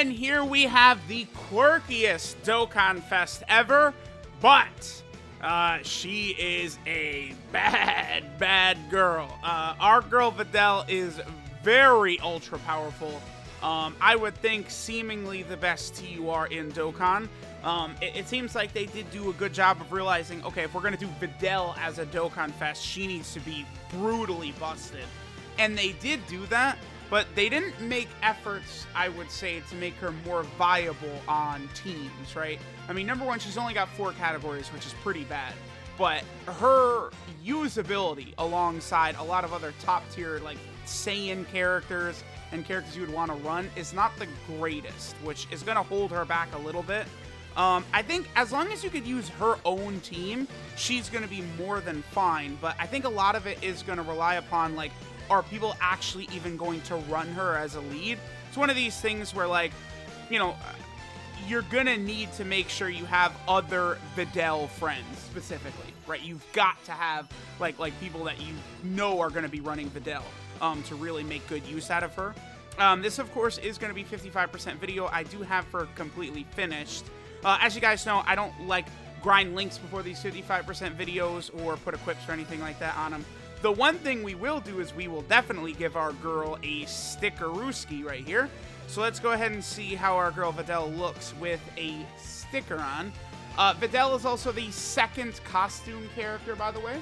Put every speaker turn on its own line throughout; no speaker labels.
And here we have the quirkiest Dokkan Fest ever, but she is a bad girl. Our girl Videl is very ultra powerful. I would think seemingly the best TUR in Dokkan. It seems like they did do a good job of realizing, okay, if we're going to do Videl as a Dokkan Fest, she needs to be brutally busted. And they did do that, but they didn't make efforts, I would say, to make her more viable on teams, right? I mean, number one, she's only got 4 categories, which is pretty bad. But her usability alongside a lot of other top tier, like, Saiyan characters and characters you would want to run is not the greatest, which is going to hold her back a little bit. I think as long as you could use her own team, she's going to be more than fine. But I think a lot of it is going to rely upon, like, are people actually even going to run her as a lead? It's one of these things where, like, you know, you're going to need to make sure you have other Videl friends specifically, right? You've got to have, like people that you know are going to be running Videl to really make good use out of her. This, of course, is going to be 55% video. I do have her completely finished. As you guys know, I don't like grind links before these 55% videos or put equips or anything like that on them. The one thing we will do is we will definitely give our girl a stickerooski right here. So let's go ahead and see how our girl Videl looks with a sticker on. Videl is also the second costume character, by the way,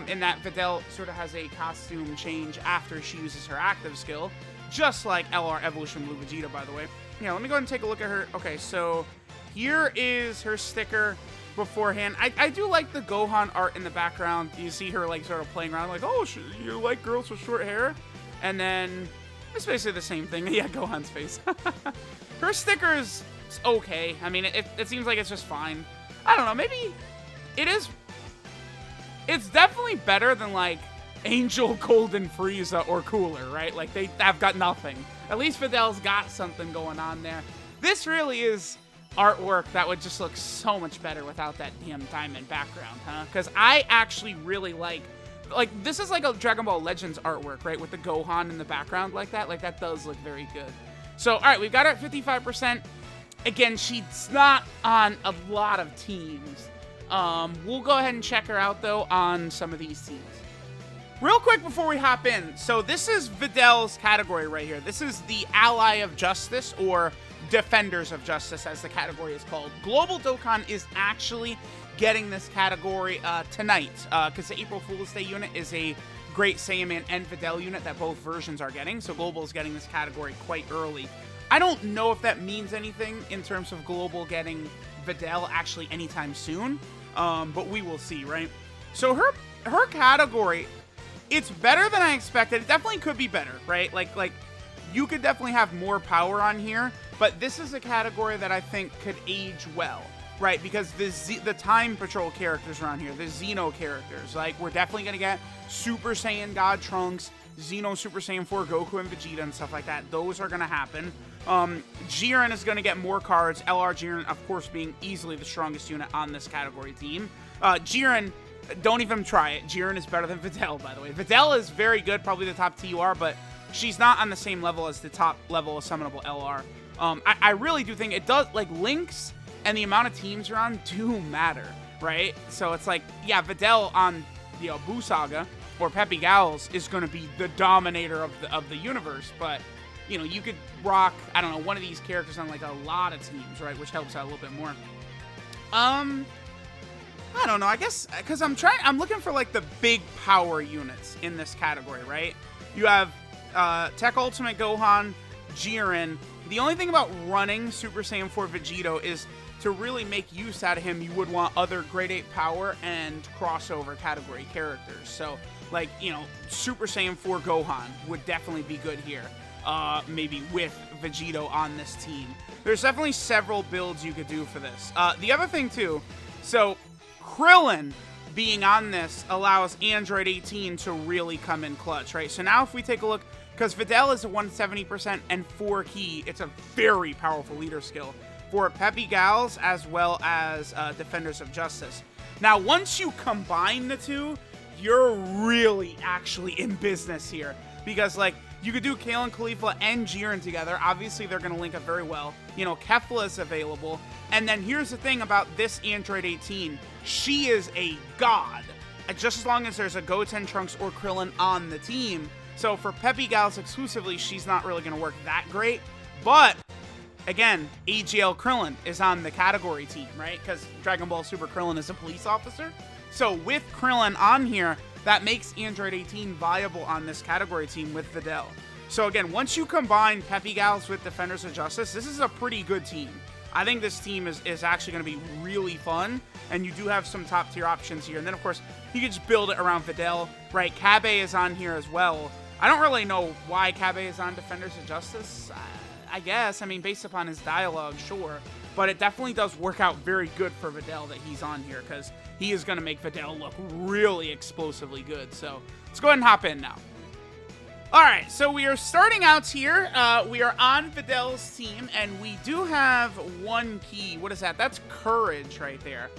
in that Videl sort of has a costume change after she uses her active skill, just like LR Evolution Blue Vegeta, by the way. Yeah, let me go ahead and take a look at her. Okay, so here is her sticker beforehand. I do like the Gohan art in the background. You see her, like, sort of playing around, like, oh, you like girls with short hair? And then it's basically the same thing. Yeah, Gohan's face. Her sticker is okay. I mean, it seems like it's just fine. I don't know, maybe it is. It's definitely better than, like, Angel, Golden Frieza, or Cooler, right? Like, they have got nothing. At least Videl's got something going on there. This really is artwork that would just look so much better without that damn diamond background, huh? Because I actually really like, this is like a Dragon Ball Legends artwork, right? With the Gohan in the background like that. Like, that does look very good. So, all right, we've got her at 55%. Again, she's not on a lot of teams. We'll go ahead and check her out, though, on some of these teams. Real quick before we hop in, so this is Videl's category right here. This is the Ally of Justice, or Defenders of Justice, as the category is called. Global Dokkan is actually getting this category tonight, because the April Fool's Day unit is a Great Saiyaman and Videl unit that both versions are getting, so Global is getting this category quite early. I don't know if that means anything in terms of Global getting Videl actually anytime soon, but we will see, right? So her category, it's better than I expected. It definitely could be better, right? Like you could definitely have more power on here, but this is a category that I think could age well, right? Because the Time Patrol characters around here, the Xeno characters, like, we're definitely going to get Super Saiyan God Trunks, Xeno Super Saiyan 4 Goku and Vegeta and stuff like that. Those are going to happen. Jiren is going to get more cards. LR Jiren, of course, being easily the strongest unit on this category team. Jiren, don't even try it. Jiren is better than Videl, by the way. Videl is very good, probably the top TUR, but she's not on the same level as the top level of summonable LR. I really do think it does, like, links and the amount of teams you're on do matter, right? So it's like, yeah, Videl on, you know, Buu Saga or Peppy Gals is going to be the dominator of the universe, but, you know, you could rock, I don't know, one of these characters on, like, a lot of teams, right, which helps out a little bit more. I don't know, I guess, because I'm looking for, like, the big power units in this category, right? You have Tech Ultimate Gohan, Jiren. The only thing about running Super Saiyan 4 Vegito is to really make use out of him, you would want other Grade 8 power and crossover category characters. So, like, you know, Super Saiyan 4 Gohan would definitely be good here. Maybe with Vegito on this team. There's definitely several builds you could do for this. The other thing, too, so Krillin being on this allows Android 18 to really come in clutch, right? So now if we take a look, because Videl is a 170% and 4 key, it's a very powerful leader skill for Peppy Gals as well as Defenders of Justice. Now, once you combine the two, you're really actually in business here. Because, like, you could do Kale and Khalifa and Jiren together. Obviously, they're going to link up very well. You know, Kefla is available. And then here's the thing about this Android 18. She is a god. Just as long as there's a Goten, Trunks, or Krillin on the team. So for Peppy Gals exclusively, she's not really going to work that great. But, again, AGL Krillin is on the category team, right? Because Dragon Ball Super Krillin is a police officer. So with Krillin on here, that makes Android 18 viable on this category team with Videl. So again, once you combine Peppy Gals with Defenders of Justice, this is a pretty good team. I think this team is actually going to be really fun, and you do have some top tier options here. And then, of course, you can just build it around Videl, right? Kabe is on here as well. I don't really know why Kabe is on Defenders of Justice. I guess, I mean, based upon his dialogue, sure. But it definitely does work out very good for Videl that he's on here, because he is going to make Videl look really explosively good. So let's go ahead and hop in now. All right, so we are starting out here. We are on Videl's team, and we do have one key. What is that? That's courage right there.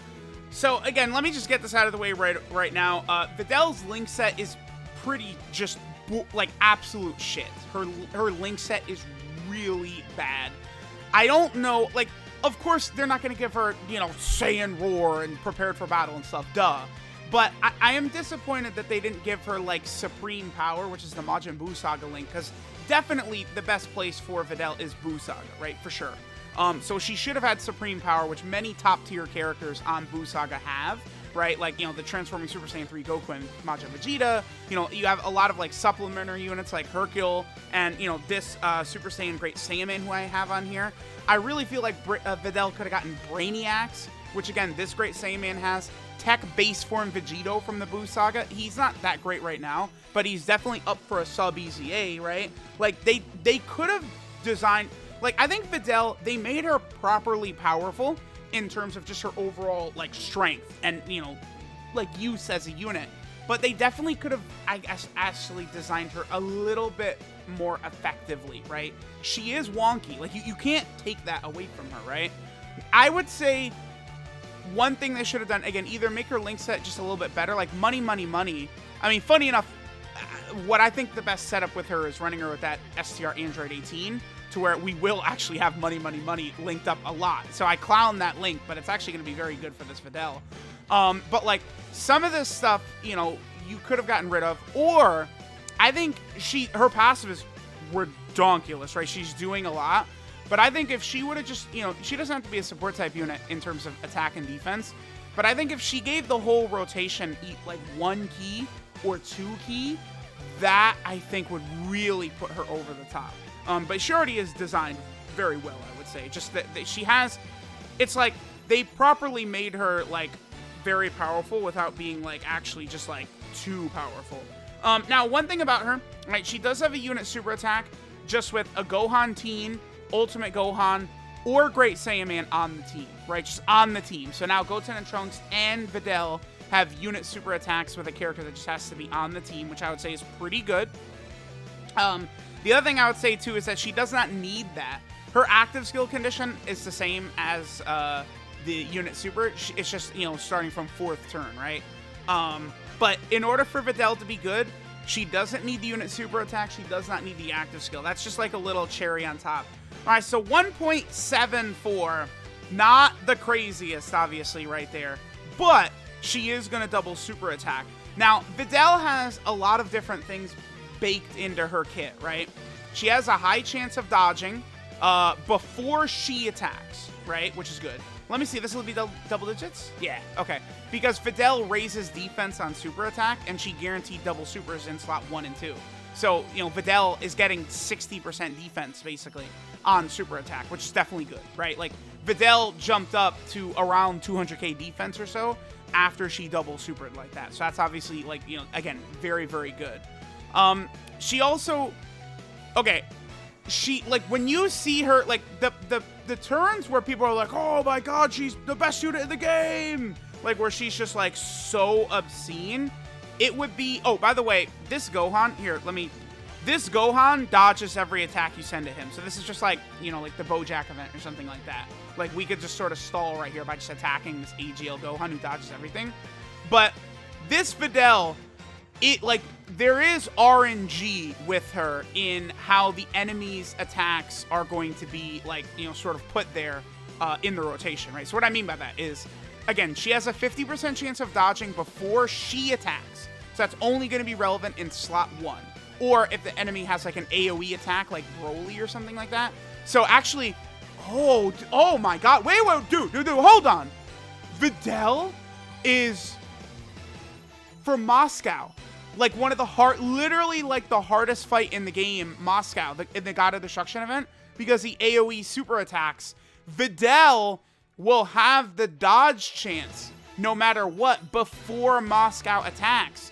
So again, let me just get this out of the way right now. Videl's link set is pretty just like absolute shit. Her link set is really bad. I don't know, like, of course they're not going to give her, you know, Saiyan Roar and Prepared for Battle and stuff, duh. But I am disappointed that they didn't give her, like, Supreme Power, which is the Majin Buu Saga link, because definitely the best place for Videl is Buu Saga, right, for sure. So she should have had Supreme Power, which many top-tier characters on Buu Saga have, right? Like, you know, the Transforming Super Saiyan 3 Goku and Majin Vegeta. You know, you have a lot of, like, supplementary units like Hercule and, you know, this Super Saiyan Great Saiyaman who I have on here. I really feel like Videl could have gotten Brainiacs, which, again, this Great Saiyaman has. Tech Base Form Vegito from the Buu Saga. He's not that great right now, but he's definitely up for a sub EZA, right? Like, they could have designed... Like, I think Videl, they made her properly powerful in terms of just her overall, like, strength and, you know, like, use as a unit. But they definitely could have, I guess, actually designed her a little bit more effectively, right? She is wonky. Like, you can't take that away from her, right? I would say one thing they should have done, again, either make her link set just a little bit better, like money. I mean, funny enough, what I think the best setup with her is running her with that STR Android 18, to where we will actually have money linked up a lot. So I clown that link, but it's actually going to be very good for this Videl. But like some of this stuff, you know, you could have gotten rid of, or I think her passive is redonkulous, right? She's doing a lot, but I think if she would have just, you know, she doesn't have to be a support type unit in terms of attack and defense, but I think if she gave the whole rotation like 1 key or 2 key, that I think would really put her over the top. But she already is designed very well, I would say. Just that she has, it's like they properly made her like very powerful without being like actually just like too powerful. Now, one thing about her, right? She does have a unit super attack just with a Gohan Teen, Ultimate Gohan, or Great Saiyaman on the team, right? Just on the team. So now Goten and Trunks and Videl have unit super attacks with a character that just has to be on the team, which I would say is pretty good. The other thing I would say, too, is that she does not need that. Her active skill condition is the same as the unit super. It's just, you know, starting from 4th turn, right? But in order for Videl to be good, she doesn't need the unit super attack. She does not need the active skill. That's just like a little cherry on top. All right, so 1.74, not the craziest, obviously, right there. But she is going to double super attack. Now, Videl has a lot of different things baked into her kit, right? She has a high chance of dodging before she attacks, right? Which is good. Let me see. This will be double digits? Yeah, okay. Because Videl raises defense on super attack, and she guaranteed double supers in slot 1 and 2. So, you know, Videl is getting 60% defense, basically, on super attack, which is definitely good, right? Like, Videl jumped up to around 200k defense or so after she double supered like that. So that's obviously, like, you know, again, very, very good. She also, okay, she, like, when you see her, like, the turns where people are like, oh my god, she's the best unit in the game, like, where she's just, like, so obscene, it would be, oh, by the way, this Gohan, here, this Gohan dodges every attack you send to him, so this is just, like, you know, like, the Bojack event or something like that. Like, we could just sort of stall right here by just attacking this AGL Gohan who dodges everything. But this Videl there is RNG with her in how the enemy's attacks are going to be, like, you know, sort of put there in the rotation, right? So what I mean by that is, again, she has a 50% chance of dodging before she attacks. So that's only going to be relevant in slot 1. Or if the enemy has, like, an AoE attack, like Broly or something like that. So actually, oh my god. Wait, dude, hold on. Videl is, for Moscow, like one of the literally like the hardest fight in the game, Moscow, in the God of Destruction event, because the AoE super attacks, Videl will have the dodge chance no matter what before Moscow attacks.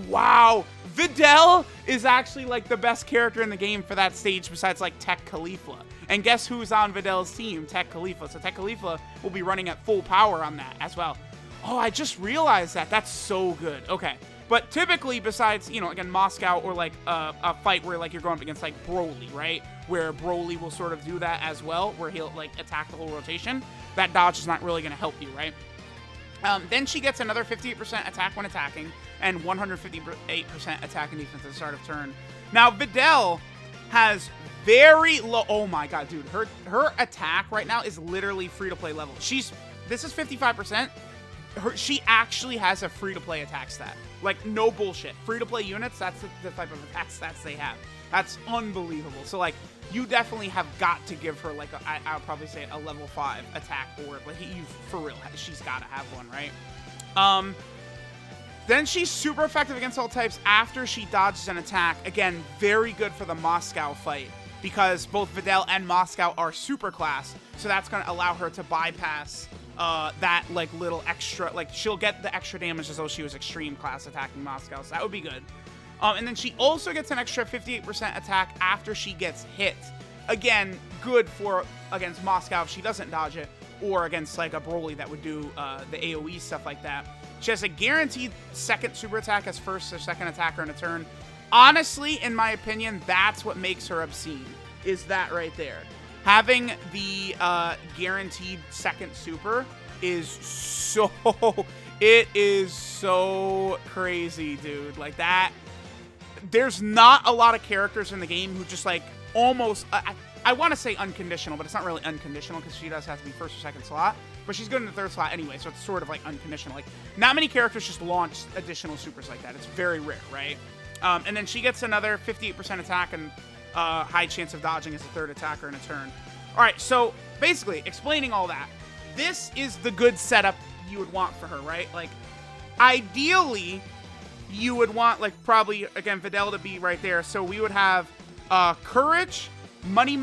Wow, Videl is actually like the best character in the game for that stage besides like Tech Khalifa. And guess who's on Videl's team? Tech Khalifa. So Tech Khalifa will be running at full power on that as well. Oh, I just realized that. That's so good. Okay. But typically, besides, you know, again, Moscow or like a fight where like you're going up against like Broly, right? Where Broly will sort of do that as well, where he'll like attack the whole rotation. That dodge is not really going to help you, right? Then she gets another 58% attack when attacking and 158% attack and defense at the start of turn. Now, Videl has very low. Oh my god, dude. Her attack right now is literally free-to-play level. This is 55%. She actually has a free-to-play attack stat. Like, no bullshit. Free-to-play units, that's the type of attack stats they have. That's unbelievable. So, like, you definitely have got to give her, like, I would probably say a level 5 attack or, like, for real, she's got to have one, right? Then she's super effective against all types after she dodges an attack. Again, very good for the Moscow fight because both Videl and Moscow are super class. So that's going to allow her to bypass that, like, little extra, like, she'll get the extra damage as though she was extreme class attacking Moscow. So that would be good. And then she also gets an extra 58% attack after she gets hit. Again, good for against Moscow if she doesn't dodge it, or against like a Broly that would do the AoE stuff like that. She has a guaranteed second super attack as first or second attacker in a turn. Honestly, in my opinion, that's what makes her obscene, is that right there. Having the guaranteed second super is so, it is so crazy, dude. Like that. There's not a lot of characters in the game who just like almost, I want to say unconditional, but it's not really unconditional because she does have to be first or second slot, but she's good in the third slot anyway, so it's sort of like unconditional. Like, not many characters just launch additional supers like that. It's very rare, right? And then she gets another 58% attack and high chance of dodging as a third attacker in a turn. All right, so basically, explaining all that, this is the good setup you would want for her, right? Like, ideally, you would want, like, probably, again, Videl to be right there. So we would have Courage, Money,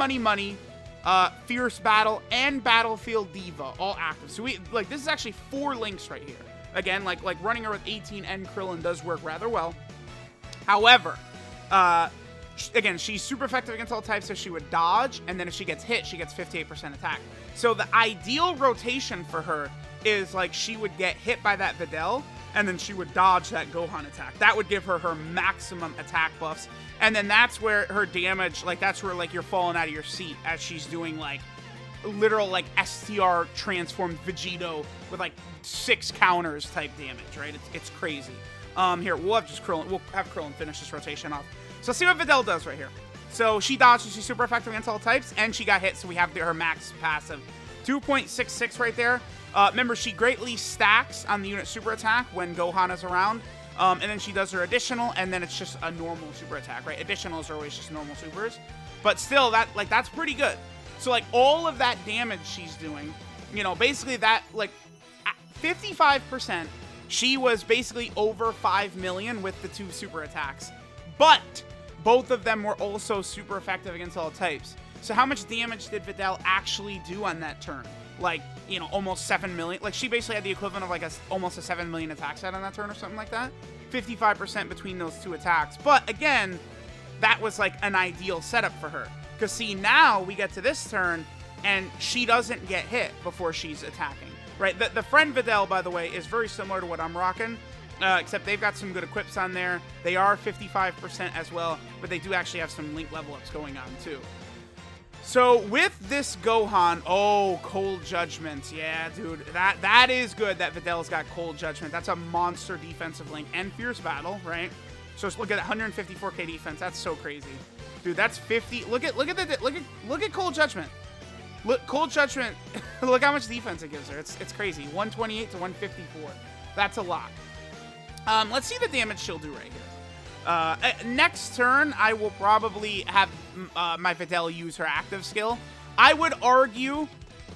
Fierce Battle, and Battlefield Diva all active. So we, like, this is actually 4 links right here. Again, like running her with 18 and Krillin does work rather well. However, again, she's super effective against all types, so she would dodge, and then if she gets hit, she gets 58% attack. So the ideal rotation for her is, like, she would get hit by that Videl, and then she would dodge that Gohan attack. That would give her her maximum attack buffs. And then that's where her damage, like, that's where, like, you're falling out of your seat as she's doing, like, literal, like, STR transformed Vegito with, like, 6 counters type damage, right? It's crazy. Here, we'll have Krillin finish this rotation off. So let's see what Videl does right here. So she dodges, she's super effective against all types, and she got hit, so we have her max passive. 2.66 right there. Remember, she greatly stacks on the unit super attack when Gohan is around. And then she does her additional, and then it's just a normal super attack, right? Additionals are always just normal supers. But still, that's pretty good. So, like, all of that damage she's doing, you know, basically that, like, 55%, she was basically over 5 million with the 2 super attacks. But both of them were also super effective against all types. So how much damage did Videl actually do on that turn? Like, you know, almost 7 million. Like, she basically had the equivalent of, like, almost a 7 million attack set on that turn or something like that. 55% between those 2 attacks. But, again, that was, like, an ideal setup for her. Because, see, now we get to this turn, and she doesn't get hit before she's attacking, right? The friend Videl, by the way, is very similar to what I'm rocking, except they've got some good equips on there. They are 55% as well, but they do actually have some link level ups going on, too. So with this Gohan, oh, Cold Judgment. Yeah, dude, that is good that Videl's got Cold Judgment. That's a monster defensive link. And Fierce Battle, right? So let's look at 154k defense. That's so crazy. Dude, that's 50. Look at Cold Judgment. Look, Cold Judgment, look how much defense it gives her. It's crazy. 128 to 154. That's a lot. Let's see the damage she'll do right here. Next turn, I will probably have my Videl use her active skill. I would argue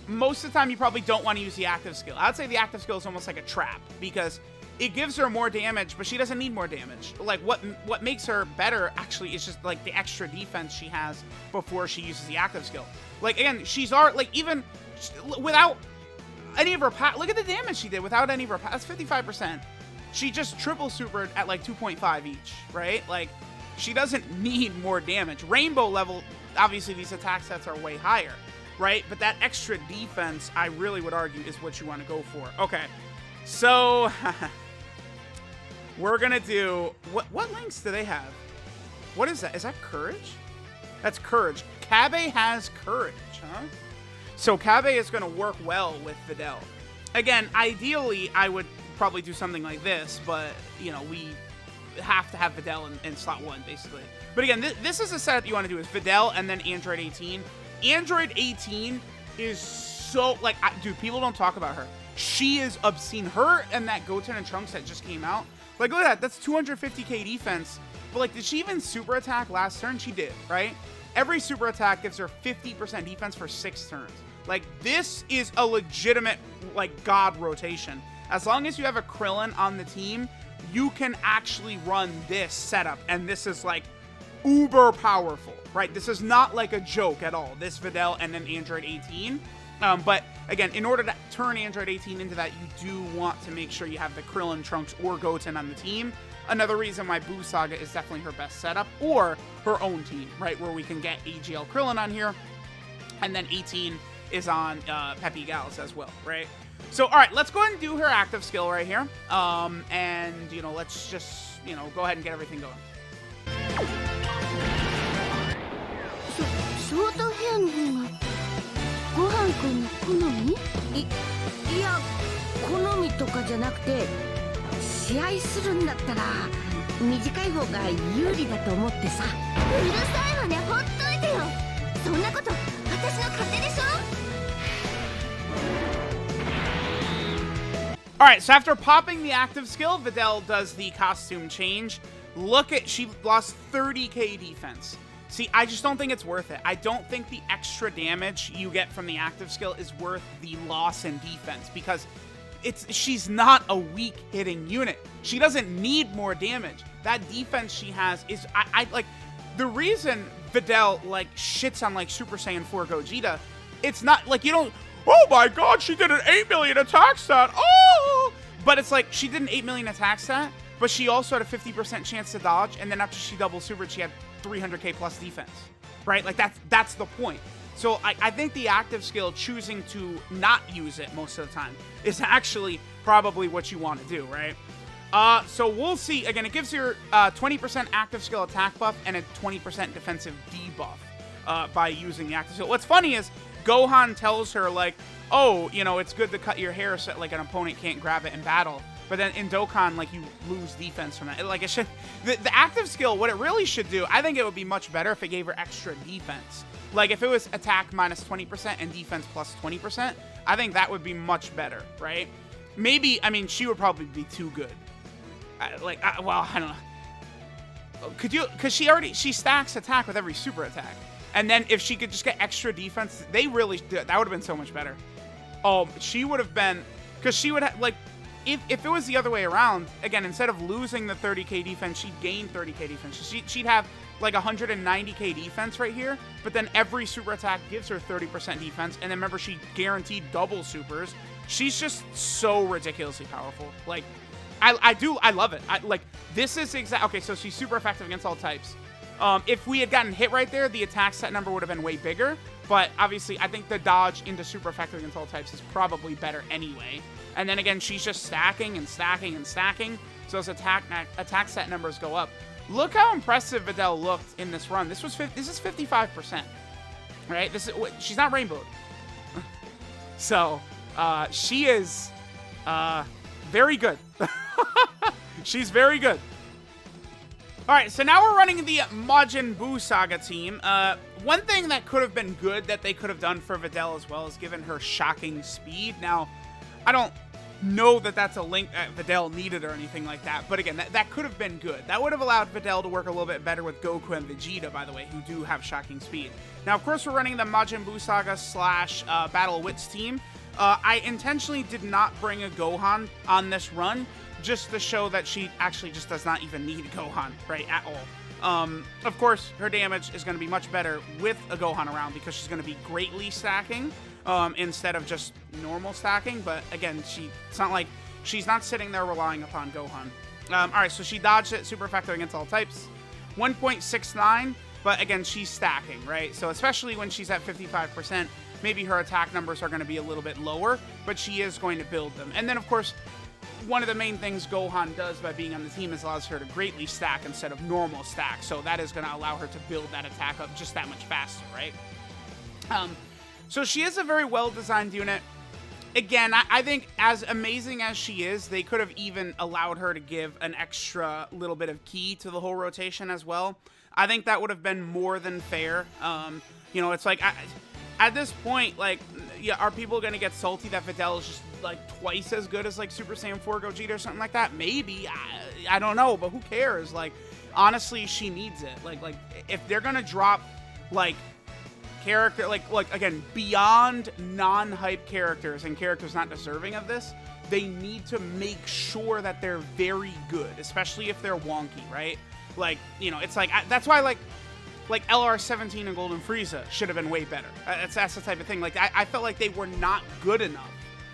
most of the time you probably don't want to use the active skill. I would say the active skill is almost like a trap because it gives her more damage, but she doesn't need more damage. Like what makes her better actually is just like the extra defense she has before she uses the active skill. Like again, she's already like even without any of her look at the damage she did without any of her that's 55%. She just triple supered at like 2.5 each, right? Like, she doesn't need more damage. Rainbow level, obviously these attack sets are way higher, right? But that extra defense, I really would argue, is what you want to go for. Okay, so we're gonna do, what links do they have? What is that? Is that Courage? That's Courage. Kabe has Courage, huh? So Kabe is gonna work well with Videl. Again, ideally, I would probably do something like this, but you know, we have to have Videl in slot 1 basically. But again, this is a setup you want to do is Videl and then Android 18. Android 18 is so like, dude, people don't talk about her. She is obscene. Her and that Goten and Trunks that just came out, like look at that, that's 250k defense. But like, did she even super attack last turn? She did, right? Every super attack gives her 50% defense for 6 turns. Like, this is a legitimate like god rotation. As long as you have a Krillin on the team, you can actually run this setup, and this is like uber powerful, right? This is not like a joke at all, this Videl and then Android 18. But again, in order to turn Android 18 into that, you do want to make sure you have the Krillin, Trunks, or Goten on the team. Another reason why Boo Saga is definitely her best setup, or her own team, right? Where we can get AGL Krillin on here, and then 18 is on Peppy Gals as well, right? So, all right, let's go ahead and do her active skill right here. And, you know, let's just, you know, go ahead and get everything going.
ショートヘアの方がごはんくんの好み？いや、好みとかじゃなくて、試合するんだったら短い方が有利だと思ってさ。うるさいわね、ほっといてよ。そんなこと私の勝手でしょ。
Alright, so after popping the active skill, Videl does the costume change. Look at, she lost 30k defense. See, I just don't think it's worth it. I don't think the extra damage you get from the active skill is worth the loss in defense because she's not a weak hitting unit. She doesn't need more damage. That defense she has is, I like, the reason Videl, like, shits on, like, Super Saiyan 4 Gogeta, it's not, like, you don't, oh my god, she did an 8 million attack stat, oh! But it's like, she did an 8 million attack stat, but she also had a 50% chance to dodge, and then after she double supered, she had 300k plus defense, right? Like, that's the point. So I think the active skill, choosing to not use it most of the time, is actually probably what you want to do, right? So we'll see. Again, it gives your 20% active skill attack buff and a 20% defensive debuff by using the active skill. What's funny is Gohan tells her, like, oh, you know, it's good to cut your hair so like an opponent can't grab it in battle. But then in Dokkan, like, you lose defense from that. Like, it should, the active skill, what it really should do, I think it would be much better if it gave her extra defense. Like, if it was attack minus 20% and defense plus 20%, I think that would be much better, right? Maybe, I mean, she would probably be too good. Well, I don't know. Could you, because she stacks attack with every super attack. And then if she could just get extra defense, that would have been so much better. Oh, she would have been, because she would have, like, if it was the other way around, again, instead of losing the 30k defense, she'd gain 30k defense. She'd have like 190k defense right here, but then every super attack gives her 30% defense, and then remember, she guaranteed double supers. She's just so ridiculously powerful. Like, I love it. Like, this is okay, so she's super effective against all types. If we had gotten hit right there, the attack set number would have been way bigger, but obviously I think the dodge into super effective against all types is probably better anyway. And then again, she's just stacking and stacking and stacking, so those attack set numbers go up. Look how impressive Videl looked in this run. This is 55%. right? She's not rainbowed. So, she is very good. She's very good. All right, so now we're running the Majin Buu Saga team. One thing that could have been good that they could have done for Videl as well is given her shocking speed. Now, I don't know that that's a link that Videl needed or anything like that, but again, that could have been good. That would have allowed Videl to work a little bit better with Goku and Vegeta, by the way, who do have shocking speed. Now, of course, we're running the Majin Buu Saga / Battle Wits team. I intentionally did not bring a Gohan on this run, just to show that she actually just does not even need Gohan, right, at all. Of course, her damage is going to be much better with a Gohan around because she's going to be greatly stacking instead of just normal stacking. But again, it's not like she's not sitting there relying upon Gohan. All right, so she dodged it, super effective against all types. 1.69, but again, she's stacking, right? So especially when she's at 55%, maybe her attack numbers are going to be a little bit lower, but she is going to build them. And then, of course, one of the main things Gohan does by being on the team is allows her to greatly stack instead of normal stack. So that is going to allow her to build that attack up just that much faster, right? So she is a very well-designed unit. Again, I think as amazing as she is, they could have even allowed her to give an extra little bit of ki to the whole rotation as well. I think that would have been more than fair. You know, it's like, at this point, like, yeah, are people going to get salty that Videl is just, like, twice as good as, like, Super Saiyan 4 Gogeta or something like that? Maybe. I don't know, but who cares? Like, honestly, she needs it. Like, if they're going to drop, like, character, like, again, beyond non-hype characters and characters not deserving of this, they need to make sure that they're very good, especially if they're wonky, right? Like, you know, it's like, that's why, like LR17 and Golden Frieza should have been way better. That's the type of thing. Like, I felt like they were not good enough.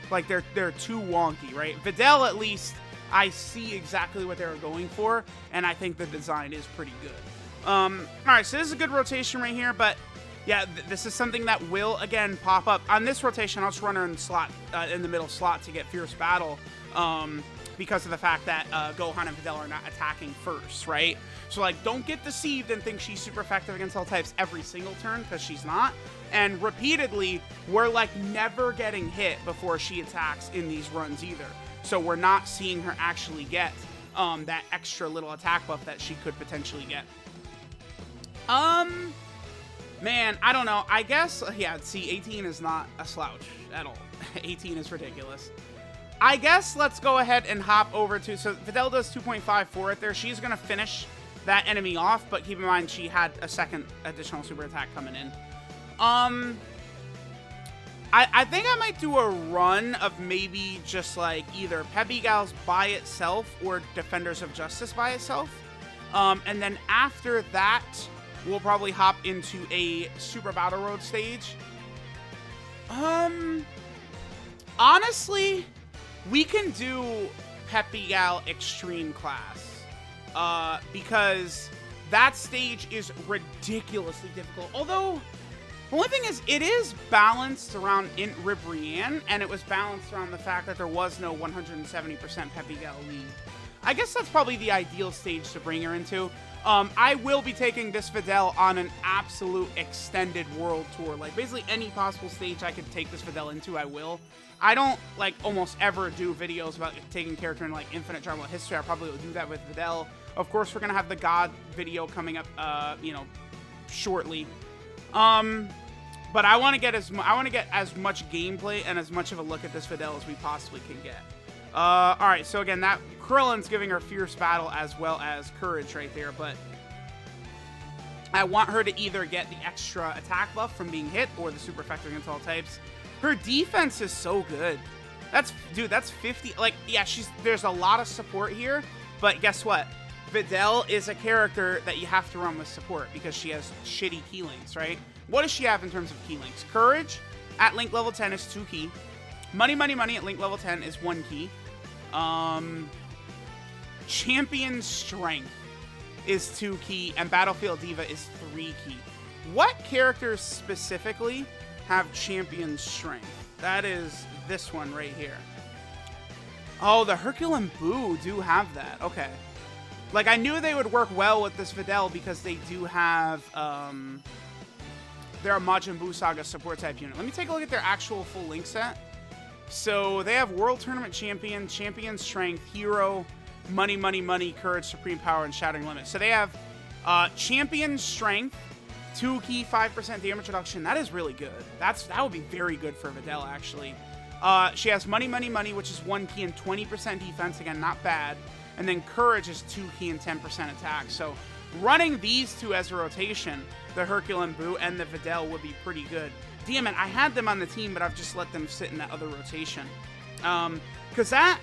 Like, they're too wonky, right? Videl, at least, I see exactly what they were going for, and I think the design is pretty good. All right, so this is a good rotation right here, but yeah, this is something that will, again, pop up. On this rotation, I'll just run her in the slot, in the middle slot to get Fierce Battle, because of the fact that Gohan and Videl are not attacking first, right? So, like, don't get deceived and think she's super effective against all types every single turn, because she's not. And repeatedly, we're, like, never getting hit before she attacks in these runs either. So we're not seeing her actually get that extra little attack buff that she could potentially get. Man, I don't know. I guess, yeah, see, 18 is not a slouch at all. 18 is ridiculous. I guess let's go ahead and hop over to, so Videl does 2.54 right there. She's going to finish that enemy off, but keep in mind she had a second additional super attack coming in. I think I might do a run of maybe just like either Peppy Gals by itself or Defenders of Justice by itself. And then after that, we'll probably hop into a Super Battle Road stage. Honestly, we can do Peppy Gal Extreme Class. Because that stage is ridiculously difficult. Although, the only thing is, it is balanced around Int Ribrianne, and it was balanced around the fact that there was no 170% Peppy Gal lead. I guess that's probably the ideal stage to bring her into. I will be taking this Videl on an absolute extended world tour. Like, basically any possible stage I could take this Videl into, I will. I don't, like, almost ever do videos about taking character in, like, Infinite Drama History. I probably will do that with Videl. Of course, we're going to have the God video coming up, you know, shortly. But I want to get as much gameplay and as much of a look at this Videl as we possibly can get. All right, so again, that Krillin's giving her Fierce Battle as well as Courage right there, but I want her to either get the extra attack buff from being hit or the super effective against all types. Her defense is so good. That's 50. Like, yeah, there's a lot of support here, but guess what? Videl is a character that you have to run with support because she has shitty key links, right? What does she have in terms of key links? Courage at link level 10 is 2 key. Money, money, money at link level 10 is 1 key. Champion Strength is 2 key, and Battlefield Diva is 3 key. What characters specifically have Champion Strength? That is this one right here. Oh, the Hercule and Boo do have that. Okay. Like, I knew they would work well with this Videl because they do have, they're a Majin Buu Saga support type unit. Let me take a look at their actual full link set. So they have World Tournament Champion, Champion Strength, Hero, Money, Money, Money, Courage, Supreme Power, and Shattering Limit. So they have Champion Strength, 2 key, 5% damage reduction. That is really good. That would be very good for Videl, actually. She has Money, Money, Money, which is 1 key and 20% defense. Again, not bad. And then Courage is 2 key and 10% attack. So running these two as a rotation, the Hercule Buu and the Videl, would be pretty good. Damn it, I had them on the team, but I've just let them sit in that other rotation. Because that,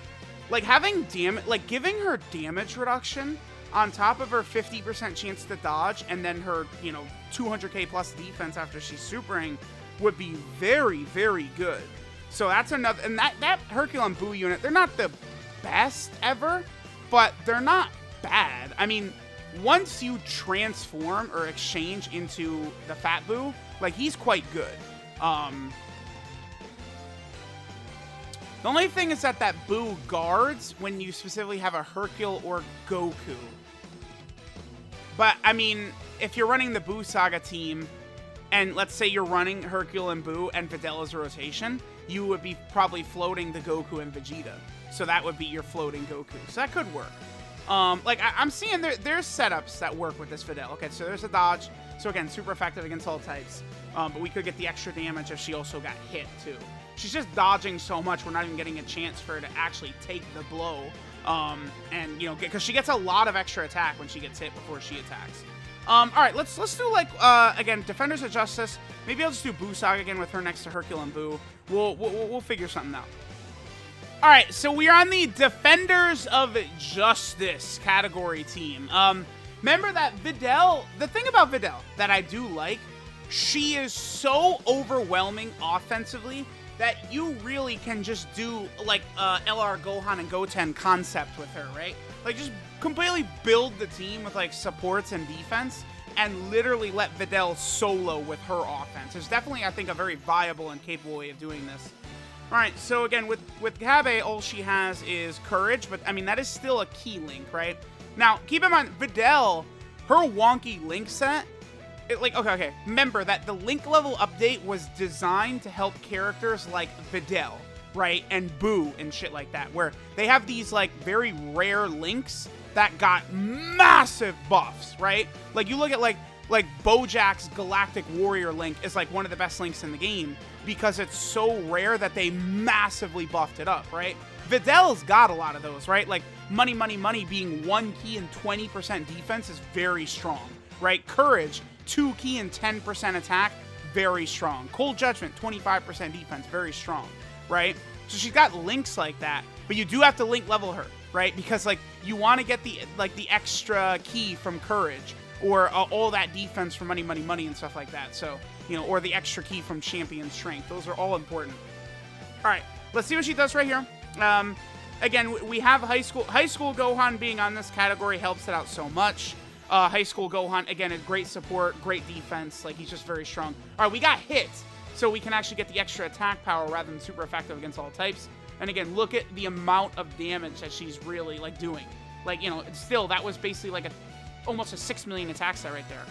like, having damage, like, giving her damage reduction on top of her 50% chance to dodge, and then her, you know, 200k plus defense after she's supering would be very, very good. So that's another, and that Hercule Buu unit, they're not the best ever, but they're not bad. I mean, once you transform or exchange into the Fat Buu, like, he's quite good. The only thing is that Buu guards when you specifically have a Hercule or Goku. But, I mean, if you're running the Buu Saga team, and let's say you're running Hercule and Buu and Videl as a rotation, you would be probably floating the Goku and Vegeta. So that would be your floating Goku. So that could work. Like, I'm seeing there's setups that work with this Videl. Okay, so there's a dodge. So again, super effective against all types. But we could get the extra damage if she also got hit, too. She's just dodging so much, we're not even getting a chance for her to actually take the blow. And, you know, because she gets a lot of extra attack when she gets hit before she attacks. All right, let's do, like, again, Defenders of Justice. Maybe I'll just do Buu Saga again with her next to Hercule and Buu. We'll figure something out. All right, so we are on the Defenders of Justice category team. Remember that Videl, the thing about Videl that I do like, she is so overwhelming offensively that you really can just do, like, LR Gohan and Goten concept with her, right? Like, just completely build the team with, like, supports and defense and literally let Videl solo with her offense. It's definitely, I think, a very viable and capable way of doing this. All right, so again, with Gabe, all she has is Courage, but, I mean, that is still a key link, right? Now, keep in mind, Videl, her wonky link set, okay. Remember that the link level update was designed to help characters like Videl, right? And Buu and shit like that, where they have these, like, very rare links that got massive buffs, right? Like, you look at, like Bojack's Galactic Warrior link is, like, one of the best links in the game because it's so rare that they massively buffed it up, right? Videl's got a lot of those, right? Like, Money, Money, Money being 1 key and 20% defense is very strong, right? Courage, 2 key and 10% attack, very strong. Cold Judgment, 25% defense, very strong, right? So she's got links like that, but you do have to link level her, right? Because, like, you want to get the extra key from Courage, or all that defense from Money, Money, Money and stuff like that. So, you know, or the extra key from Champion Strength. Those are all important. All right, let's see what she does right here. Again, we have High School Gohan being on this category helps it out so much. High School Gohan, again, is great support, great defense. Like, he's just very strong. All right, we got hit, so we can actually get the extra attack power rather than super effective against all types. And again, look at the amount of damage that she's really, like, doing. Like, you know, still, that was basically like almost a 6 million attack set right there.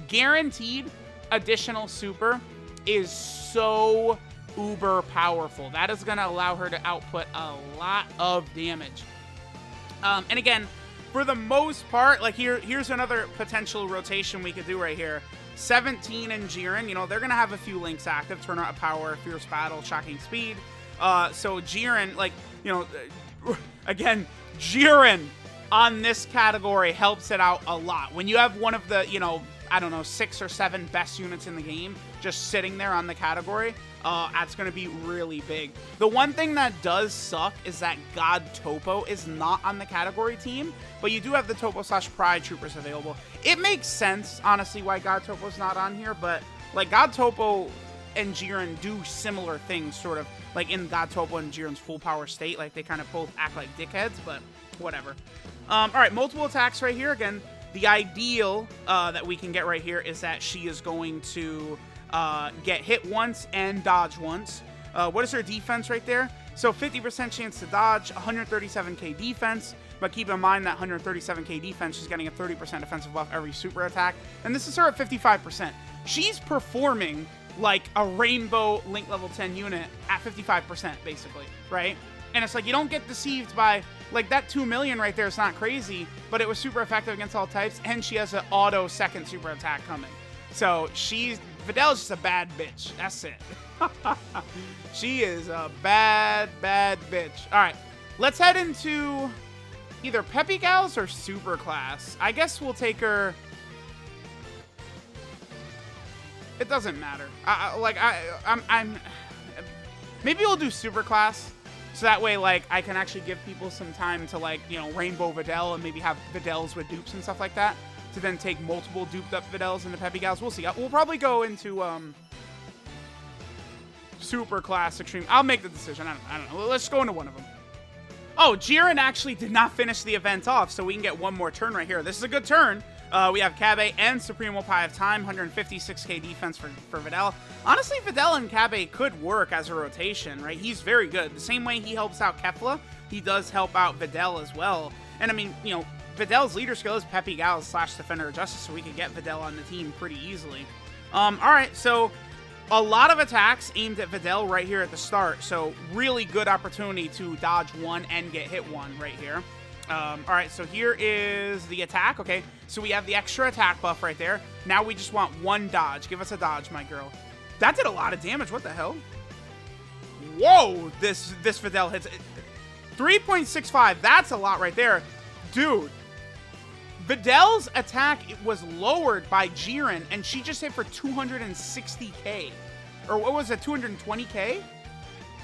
Guaranteed additional super is so uber powerful. That is going to allow her to output a lot of damage. And again, for the most part, like, here's another potential rotation we could do right here. 17 and Jiren, you know, they're going to have a few links active. Turn Out of Power, Fierce Battle, Shocking Speed. So Jiren, like, you know, again, Jiren on this category helps it out a lot. When you have one of the, you know, I don't know, 6 or 7 best units in the game just sitting there on the category, that's going to be really big. The one thing that does suck is that God Topo is not on the category team, but you do have the Topo/Pride Troopers available. It makes sense, honestly, why God Topo's not on here, but, like, God Topo and Jiren do similar things, sort of, like, in God Topo and Jiren's full power state. Like, they kind of both act like dickheads, but whatever. All right, multiple attacks right here. Again, the ideal that we can get right here is that she is going to get hit once and dodge once. What is her defense right there? So 50% chance to dodge, 137k defense, But keep in mind that 137k defense, she's getting a 30% defensive buff every super attack. And this is her at 55%. She's performing like a rainbow Link level 10 unit at 55%, basically, right? And it's like, you don't get deceived by, like, that 2 million right there is not crazy, but it was super effective against all types, and she has an auto second super attack coming. So Videl's just a bad bitch. That's it. She is a bad bitch. All right, let's head into either Peppy Gals or Super Class. I guess we'll take her. It doesn't matter. Maybe we'll do Super Class. So that way, like, I can actually give people some time to, like, you know, rainbow Videl and maybe have Videls with dupes and stuff like that. To then take multiple duped up Videls into Peppy Gals. We'll see. We'll probably go into Super Class Extreme. I'll make the decision. I don't know. Let's go into one of them. Oh, Jiren actually did not finish the event off, so we can get one more turn right here. This is a good turn. We have Kabe and Supremo Pie of Time, 156k defense for Videl. Honestly, Videl and Kabe could work as a rotation, right? He's very good. The same way he helps out Kefla, he does help out Videl as well. And I mean, you know, Videl's leader skill is Peppy Gals / Defender of Justice, so we could get Videl on the team pretty easily. All right, so a lot of attacks aimed at Videl right here at the start, so really good opportunity to dodge one and get hit one right here. All right, so here is the attack. Okay, so we have the extra attack buff right there. Now we just want one dodge. Give us a dodge, my girl. That did a lot of damage. What the hell? Whoa, this Videl hits 3.65. That's a lot right there. Dude, Videl's attack was lowered by Jiren, and she just hit for 260k. Or what was it, 220k?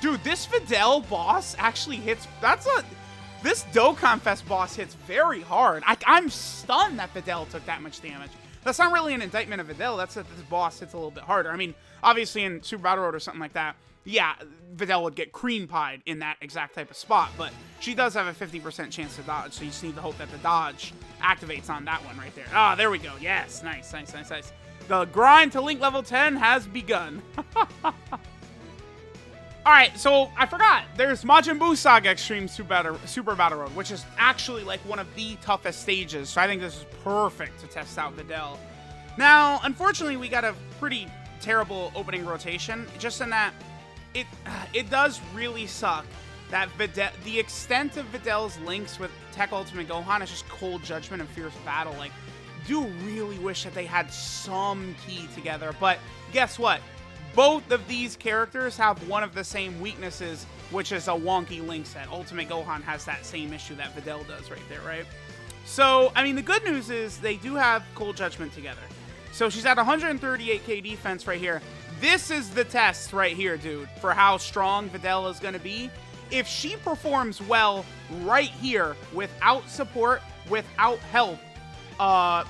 Dude, this Videl boss actually hits... This DOKKANFEST boss hits very hard. I'm stunned that Videl took that much damage. That's not really an indictment of Videl. That's that this boss hits a little bit harder. I mean, obviously in Super Battle Road or something like that, yeah, Videl would get cream pied in that exact type of spot, but she does have a 50% chance to dodge, so you just need to hope that the dodge activates on that one right there. Ah, there we go. Yes, nice. The grind to Link level 10 has begun. Alright, so I forgot. There's Majin Buu Saga Extreme Super Battle Road, which is actually like one of the toughest stages. So I think this is perfect to test out Videl. Now, unfortunately, we got a pretty terrible opening rotation, just in that it does really suck that the extent of Videl's links with Tech Ultimate Gohan is just Cold Judgment and Fierce Battle. Like, do really wish that they had some key together, but guess what? Both of these characters have one of the same weaknesses, which is a wonky link set. Ultimate Gohan has that same issue that Videl does right there, right? So, I mean, the good news is they do have Cold Judgment together. So she's at 138k defense right here. This is the test right here, dude, for how strong Videl is going to be. If she performs well right here without support, without help,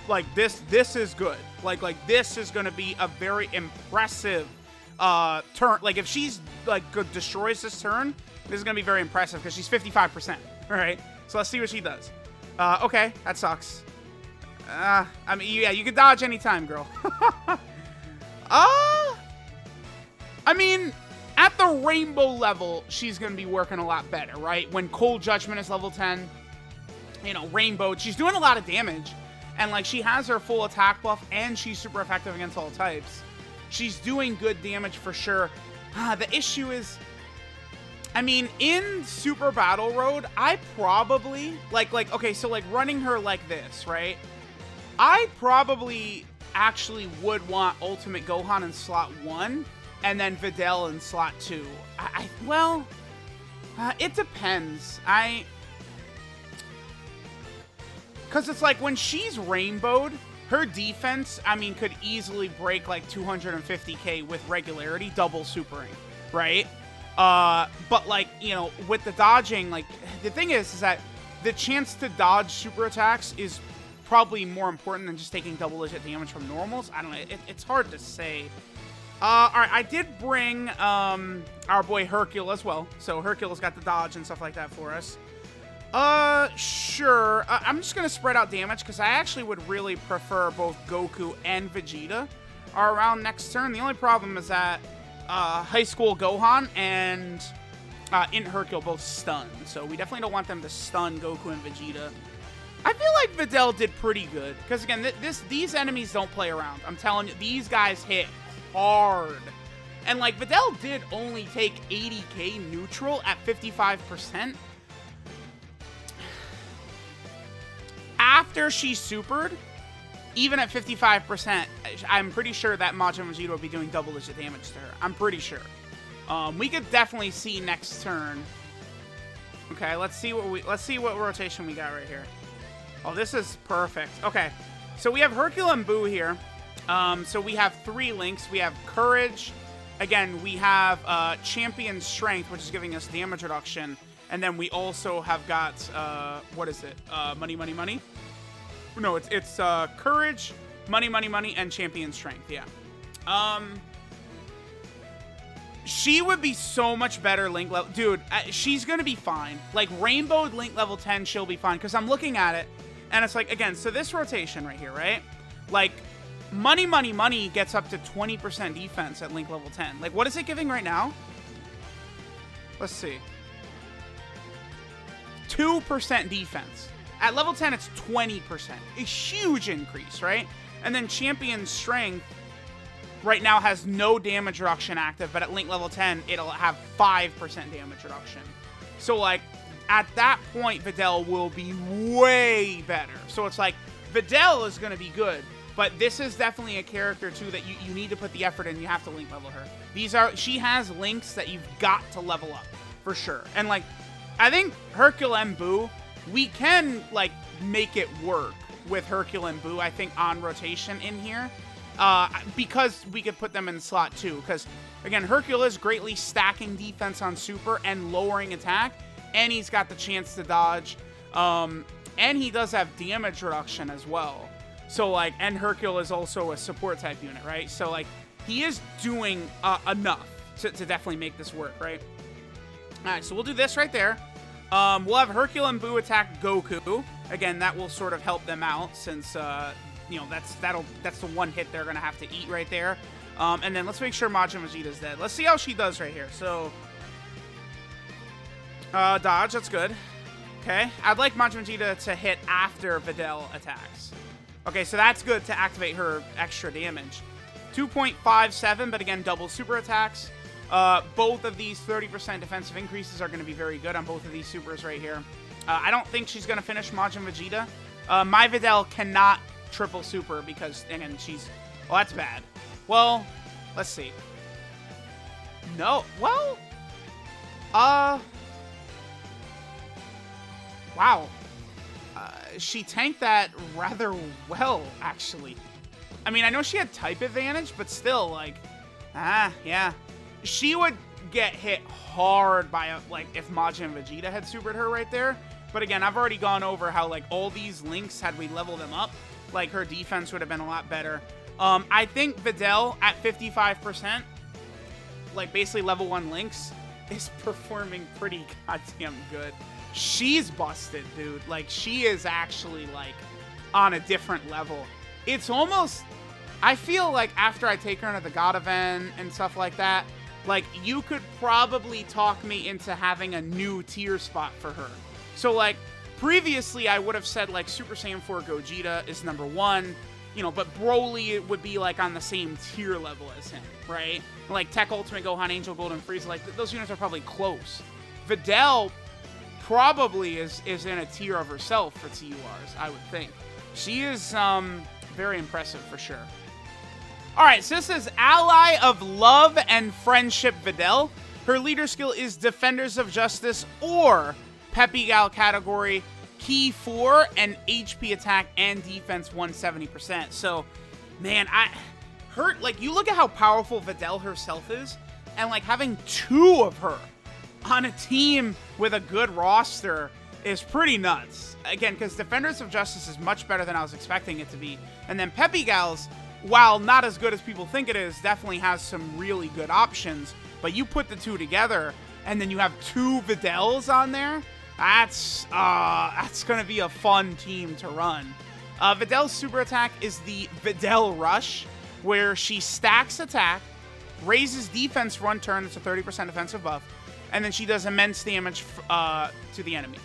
like this is good. Like this is going to be a very impressive turn. Like, if she's like destroys this turn, this is gonna be very impressive because she's 55%. All right, so let's see what she does. Okay, that sucks. I mean, yeah, you can dodge anytime, girl. I mean, at the rainbow level, she's gonna be working a lot better, right? When Cold Judgment is level 10, you know, rainbow, she's doing a lot of damage, and like she has her full attack buff, and she's super effective against all types. She's doing good damage for sure. The issue is, I mean, in Super Battle Road, I probably, okay, so like running her like this, right? I probably actually would want Ultimate Gohan in slot 1, and then Videl in slot 2. Well, it depends. Because it's like when she's rainbowed, her defense, I mean, could easily break like 250k with regularity, double supering, right? But like, you know, with the dodging, like, the thing is that the chance to dodge super attacks is probably more important than just taking double-digit damage from normals. I don't know, it's hard to say. All right, I did bring our boy Hercule as well, so Hercule's got the dodge and stuff like that for us. Sure. I'm just gonna spread out damage because I actually would really prefer both Goku and Vegeta are around next turn. The only problem is that High School Gohan and Int Hercule both stun. So we definitely don't want them to stun Goku and Vegeta. I feel like Videl did pretty good. Because, again, these enemies don't play around. I'm telling you, these guys hit hard. And, like, Videl did only take 80k neutral at 55%. After she supered, even at 55%, I'm pretty sure that Majin Vegeta would be doing double-digit damage to her. I'm pretty sure. We could definitely see next turn. Okay, let's see what rotation we got right here. Oh, this is perfect. Okay, so we have Hercule and Boo here. So we have 3 links. We have Courage. Again, we have Champion Strength, which is giving us damage reduction. And then we also have got, what is it? Money, money, money? No, it's Courage, money, money, money, and Champion Strength, yeah. She would be so much better Link level. Dude, she's going to be fine. Like, Rainbowed Link level 10, she'll be fine. Because I'm looking at it, and it's like, again, so this rotation right here, right? Like, money, money, money gets up to 20% defense at Link level 10. Like, what is it giving right now? Let's see. 2% defense. At level 10, it's 20%. A huge increase, right? And then Champion Strength right now has no damage reduction active, but at Link level 10, it'll have 5% damage reduction. So, like, at that point, Videl will be way better. So it's like, Videl is going to be good, but this is definitely a character, too, that you need to put the effort in. You have to Link level her. She has links that you've got to level up, for sure. And, like, I think Hercule and Boo, we can, like, make it work with Hercule and Boo, I think, on rotation in here. Because we could put them in slot 2. Because, again, Hercule is greatly stacking defense on super and lowering attack. And he's got the chance to dodge. And he does have damage reduction as well. So, like, and Hercule is also a support type unit, right? So, like, he is doing enough to definitely make this work, right? Alright, so we'll do this right there. We'll have Hercule and Boo attack Goku. Again, that will sort of help them out since, you know, that's the one hit they're going to have to eat right there. And then let's make sure Majin Vegeta's dead. Let's see how she does right here. So, dodge, that's good. Okay, I'd like Majin Vegeta to hit after Videl attacks. Okay, so that's good to activate her extra damage. 2.57, but again, double super attacks. Both of these 30% defensive increases are going to be very good on both of these supers right here. I don't think she's going to finish Majin Vegeta. My Videl cannot triple super because, again, she's... Well, that's bad. Well, let's see. No. Well, wow. She tanked that rather well, actually. I mean, I know she had type advantage, but still, like, yeah. She would get hit hard by, like, if Majin Vegeta had supered her right there. But again, I've already gone over how, like, all these links, had we leveled them up, like, her defense would have been a lot better. I think Videl at 55%, like, basically level 1 links, is performing pretty goddamn good. She's busted, dude. Like, she is actually, like, on a different level. It's almost... I feel like after I take her into the God event and stuff like that, like, you could probably talk me into having a new tier spot for her. So, like, previously I would have said, like, Super Saiyan 4 Gogeta is number 1, you know, but Broly would be, like, on the same tier level as him, right? Like, Tech Ultimate Gohan, Angel Golden Frieza, like, those units are probably close. Videl probably is in a tier of herself for TURs, I would think. She is very impressive for sure. Alright, so this is Ally of Love and Friendship Videl. Her leader skill is Defenders of Justice or Peppy Gal category, Key 4, and HP attack and defense 170%. So, man, like, you look at how powerful Videl herself is, and, like, having 2 of her on a team with a good roster is pretty nuts. Again, because Defenders of Justice is much better than I was expecting it to be. And then Peppy Gals, while not as good as people think it is, definitely has some really good options. But you put the 2 together, and then you have 2 Videls on there, that's going to be a fun team to run. Videl's super attack is the Videl Rush, where she stacks attack, raises defense for 1 turn, it's a 30% defensive buff, and then she does immense damage to the enemy.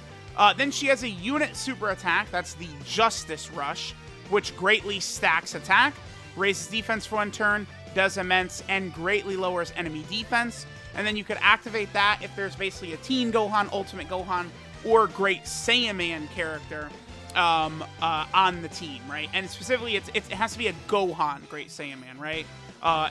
Then she has a unit super attack, that's the Justice Rush, which greatly stacks attack, raises defense for 1 turn, does immense, and greatly lowers enemy defense. And then you could activate that if there's basically a Teen Gohan, Ultimate Gohan, or Great Saiyaman character on the team, right? And specifically, it has to be a Gohan Great Saiyaman, right?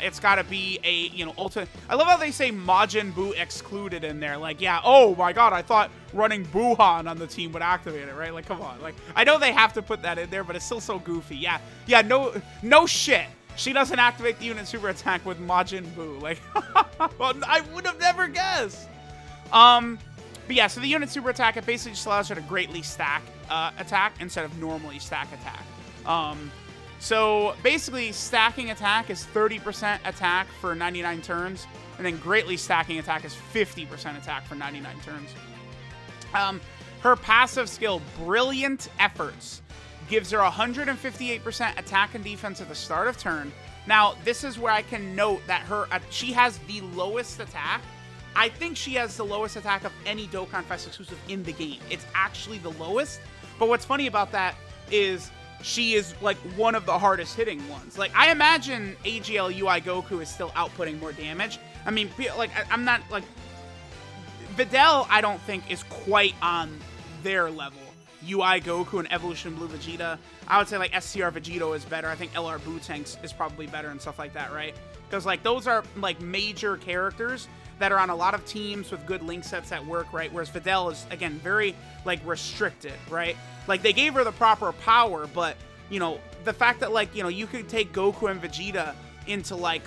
It's got to be a, you know, ultimate. I love how they say Majin Buu excluded in there. Like, yeah, oh my god, I thought running Buhan on the team would activate it, right? Like, come on. Like, I know they have to put that in there, but it's still so goofy. Yeah, no shit. She doesn't activate the unit super attack with Majin Buu. Like, well, I would have never guessed. But yeah, so the unit super attack, it basically just allows her to greatly stack attack instead of normally stack attack. So basically, stacking attack is 30% attack for 99 turns, and then greatly stacking attack is 50% attack for 99 turns. Her passive skill, Brilliant Efforts, gives her 158% attack and defense at the start of turn. Now, this is where I can note that she has the lowest attack. I think she has the lowest attack of any Dokkan Fest exclusive in the game. It's actually the lowest. But what's funny about that is she is like one of the hardest hitting ones. Like, I imagine AGL UI Goku is still outputting more damage. I mean, like, I'm not like Videl, I don't think is quite on their level. UI Goku and Evolution Blue Vegeta, I would say like SCR Vegito is better. I think LR Bootanks is probably better and stuff like that, right? Because like those are like major characters that are on a lot of teams with good link sets that work, right? Whereas Videl is, again, very like restricted, right? Like, they gave her the proper power, but, you know, the fact that, like, you know, you could take Goku and Vegeta into like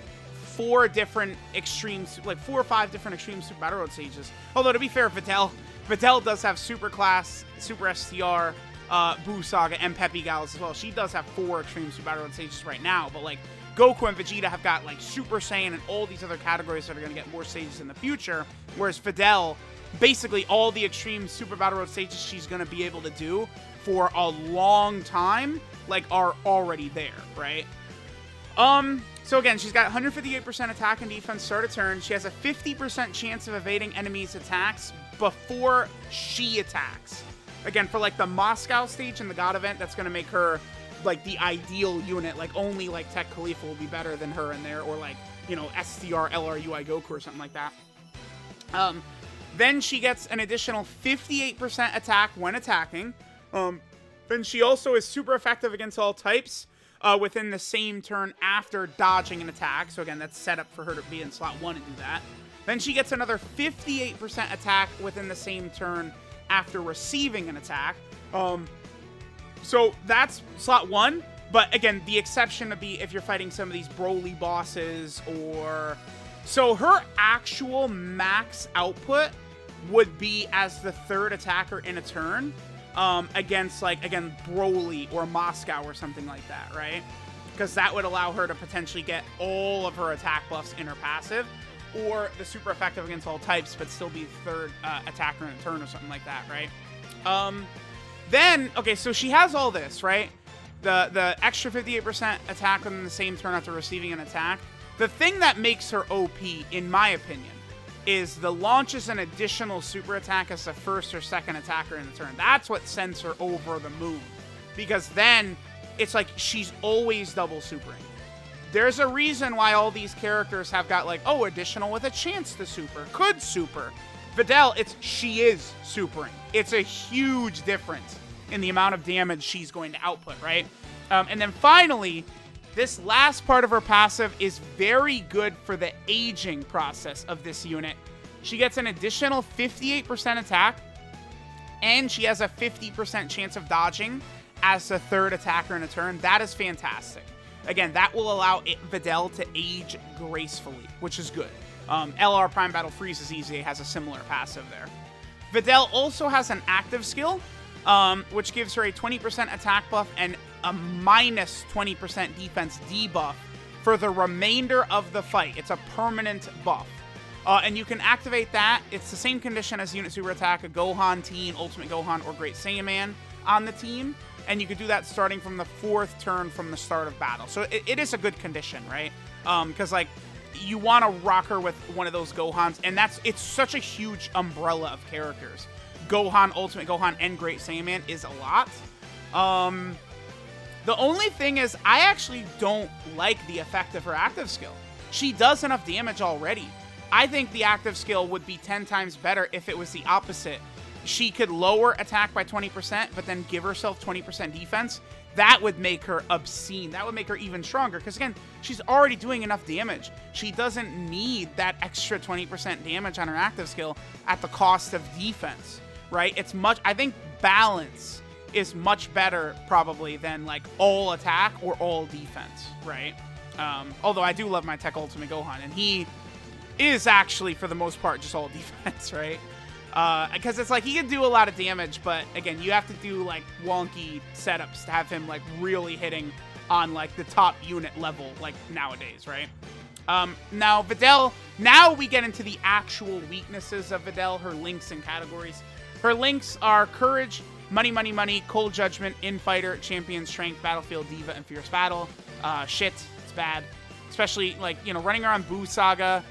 4 different extremes, like 4 or 5 different extreme Super Battle Road stages. Although, to be fair, Videl does have Super Class, Super STR, Buu Saga, and Peppy Gals as well. She does have 4 extreme Super Battle Road stages right now, but like Goku and Vegeta have got like Super Saiyan and all these other categories that are going to get more stages in the future, whereas Videl, basically all the extreme Super Battle Road stages she's going to be able to do for a long time, like, are already there, right? So again, she's got 158% attack and defense start of turn. She has a 50% chance of evading enemies' attacks before she attacks. Again, for like the Moscow stage and the God event, that's going to make her like the ideal unit. Like, only like Tech Khalifa will be better than her in there, or like, you know, STR LR UI Goku or something like that. Then she gets an additional 58% attack when attacking. Then she also is super effective against all types within the same turn after dodging an attack. So again, that's set up for her to be in slot 1 and do that. Then she gets another 58% attack within the same turn after receiving an attack. So that's slot 1. But again, the exception would be if you're fighting some of these Broly bosses, or... So her actual max output would be as the 3rd attacker in a turn against, like, again, Broly or Moscow or something like that, right? Because that would allow her to potentially get all of her attack buffs in her passive, or the super effective against all types, but still be 3rd attacker in a turn or something like that, right? Then, okay, so she has all this, right? The extra 58% attack within the same turn after receiving an attack. The thing that makes her OP, in my opinion, is the launches an additional super attack as the 1st or 2nd attacker in the turn. That's what sends her over the moon. Because then, it's like she's always double supering. There's a reason why all these characters have got, like, oh, additional with a chance to super, could super. Videl, she is supering. It's a huge difference in the amount of damage she's going to output, right? And then finally, this last part of her passive is very good for the aging process of this unit. She gets an additional 58% attack, and she has a 50% chance of dodging as the 3rd attacker in a turn. That is fantastic. Again, that will allow Videl to age gracefully, which is good. LR Prime Battle Freeze easy, has a similar passive there. Videl also has an active skill, which gives her a 20% attack buff and a minus 20% defense debuff for the remainder of the fight. It's a permanent buff. And you can activate that. It's the same condition as unit super attack, a Gohan Teen, Ultimate Gohan, or Great Saiyaman on the team. And you could do that starting from the 4th turn from the start of battle. So it is a good condition, right? Because, like, you want to rock her with one of those Gohans, and it's such a huge umbrella of characters. Gohan, Ultimate Gohan, and Great Saiyaman is a lot. The only thing is, I actually don't like the effect of her active skill. She does enough damage already. I think the active skill would be 10 times better if it was the opposite. She could lower attack by 20%, but then give herself 20% defense. That would make her obscene. That would make her even stronger. Because again, she's already doing enough damage. She doesn't need that extra 20% damage on her active skill at the cost of defense, right? It's much, I think balance is much better probably than like all attack or all defense, right? Although I do love my Tech Ultimate Gohan, and he is actually for the most part just all defense, right? Because it's like he can do a lot of damage, but again, you have to do like wonky setups to have him like really hitting on like the top unit level like nowadays, right? Now Videl, now we get into the actual weaknesses of Videl, her links and categories. Her links are Courage, Money, Money, Money, Cold Judgment, Infighter, Champion Strength, Battlefield, Diva, and Fierce Battle. Shit, it's bad. Especially, like, you know, running around Boo Saga.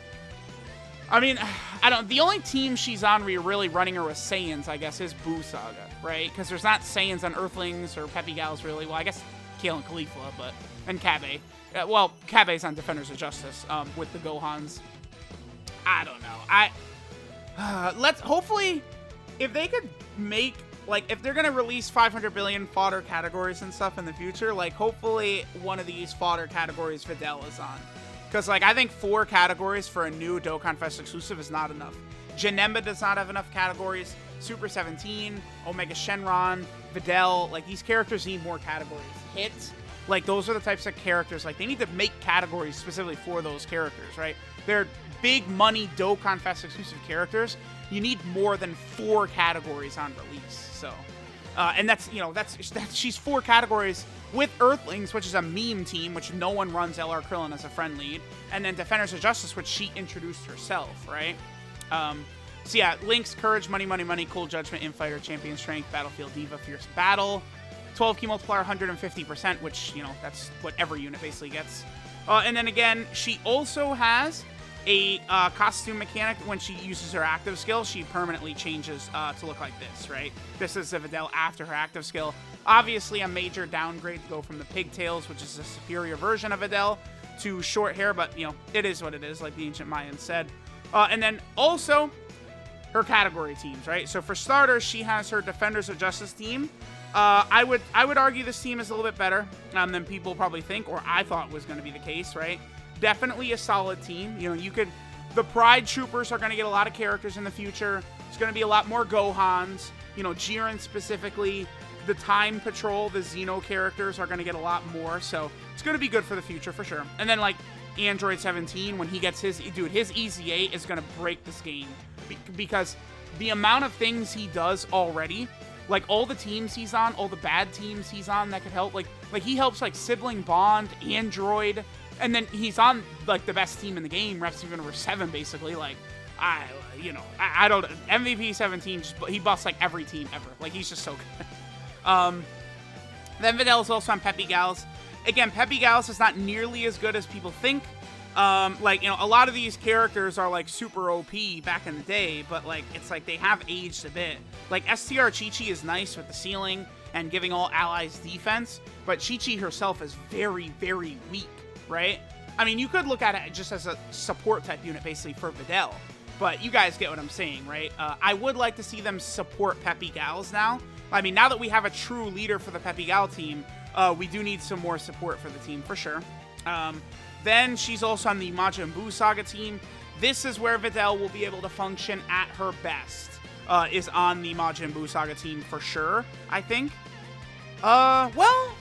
I mean, I don't, the only team she's on where you're really running her with Saiyans, I guess, is Boo Saga, right? Because there's not Saiyans on Earthlings or Peppy Gals, really. Well, I guess Kale and Khalifa, but, and Kabe. Well, Kabe's on Defenders of Justice with the Gohans. I don't know. Let's, hopefully, if they could make, like, if they're going to release 500 billion fodder categories and stuff in the future, like, hopefully one of these fodder categories Videl is on. Because, like, I think 4 categories for a new Dokkan Fest exclusive is not enough. Janemba does not have enough categories. Super 17, Omega Shenron, Videl, like, these characters need more categories. Hit, like, those are the types of characters, like, they need to make categories specifically for those characters, right? They're big money Dokkan Fest exclusive characters. You need more than 4 categories on release, so. And that's, you know, that's she's 4 categories with Earthlings, which is a meme team, which no one runs LR Krillin as a friend lead, and then Defenders of Justice, which she introduced herself, right? So yeah, Links, Courage, Money, Money, Money, Cool Judgment, Infighter, Champion Strength, Battlefield, Diva, Fierce Battle, 12 key multiplier, 150%, which, you know, that's what every unit basically gets. And then again, she also has a costume mechanic. When she uses her active skill, she permanently changes to look like this, right? This is the Videl after her active skill. Obviously a major downgrade to go from the pigtails, which is a superior version of Videl, to short hair, but, you know, it is what it is, like the ancient Mayans said. And then also her category teams, right? So for starters, she has her Defenders of Justice team. I would argue this team is a little bit better than people probably think, or I thought was going to be the case, right? Definitely a solid team. You know, the Pride Troopers are going to get a lot of characters in the future. It's going to be a lot more Gohans. You know, Jiren specifically. The Time Patrol, the Xeno characters are going to get a lot more. So it's going to be good for the future for sure. And then like Android 17, when he gets his EZ8 is going to break this game. Because the amount of things he does already, like all the teams he's on, all the bad teams he's on that could help. Like he helps like Sibling Bond, Android, and then he's on like the best team in the game, Ref Universe 7, basically. Like, I don't, MVP 17, he buffs like every team ever. Like he's just so good. Then Videl is also on Peppy Gals. Again, Peppy Gals is not nearly as good as people think. Like, you know, a lot of these characters are like super OP back in the day, but like, it's like they have aged a bit. Like STR Chi-Chi is nice with the ceiling and giving all allies defense, but Chi-Chi herself is very, very weak, right? I mean, you could look at it just as a support type unit basically for Videl, but you guys get what I'm saying, right? I would like to see them support Peppy Gals now. I mean, now that we have a true leader for the Peppy Gal team, we do need some more support for the team, for sure. Then she's also on the Majin Buu Saga team. This is where Videl will be able to function at her best, is on the Majin Buu Saga team for sure, I think. Well,